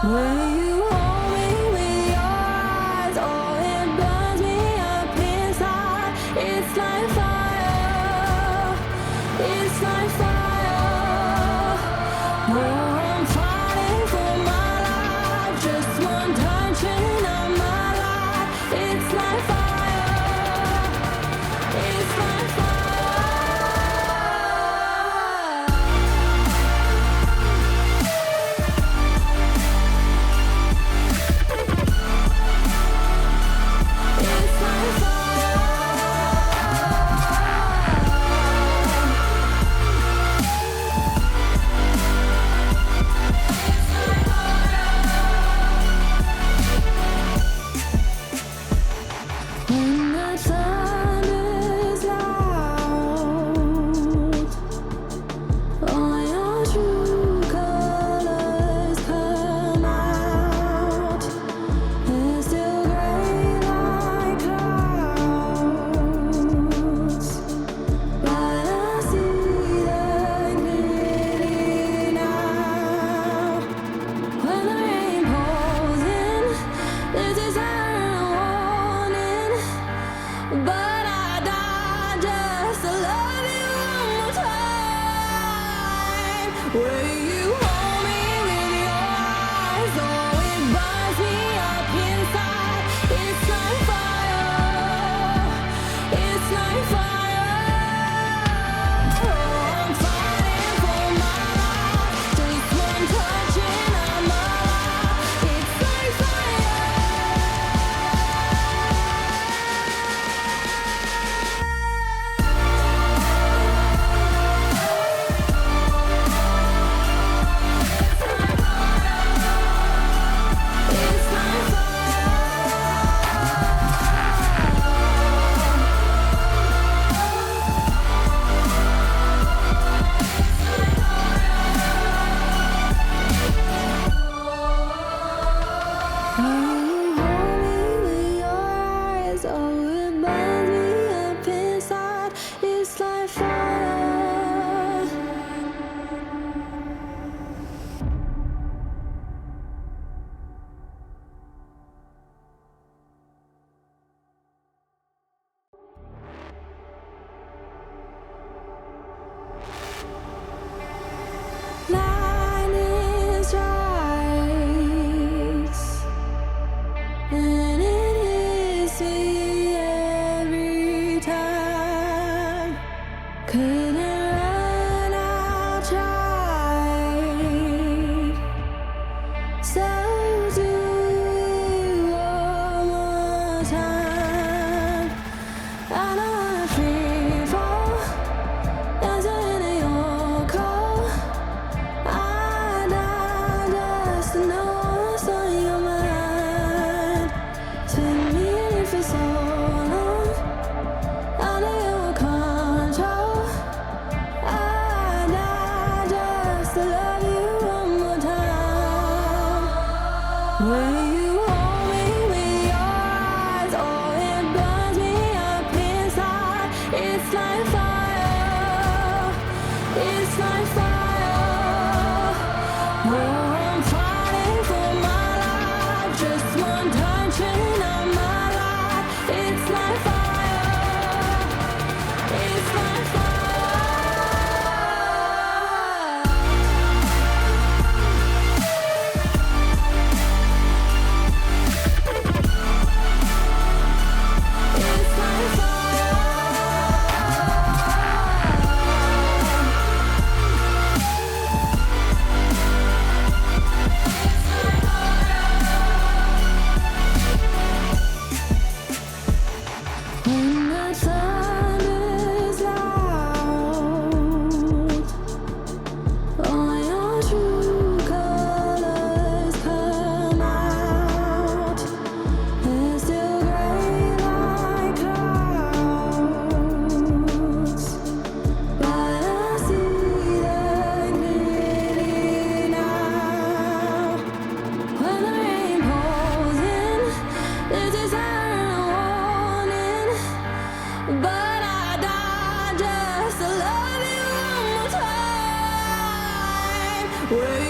When you hold me with your eyes, oh, it burns me up inside. It's like fire, it's like fire. Oh, I'm fighting for my life, just one touching of my life. It's like fire, it's like fire. When the thunder's loud, all your true colors come out. They're still gray like clouds, but I see them clearly now. When the rain pours in, there's a siren warning. But I died just to love you one more time. Will you hold me with your eyes? Oh, it burns me up inside. It's like fire, it's like fire. Oh, I'm fighting for my life, just one touching of my life. It's like fire. It's like when you hold me with your eyes, oh, it burns me up inside. It's like fire. Lightning strikes, and it hits me every time. Couldn't run, I tried. So do it one more time. I don't wanna free fall, dancing in your cold. I died just to know what's on your mind. Spin me in it for so long, under your control. I died just to love you one more time. When you hold me with your eyes, oh, it burns me up inside. It's like fire, it's like fire. Oh, I'm fighting for my life, just one touching of my life. It's like fire, it's like it's like when the thunder's loud, all your true colors come out. They're still gray like clouds, but I see them clearly now. When the rain pours in, there's a siren warning. But I died just to love you one more time. Will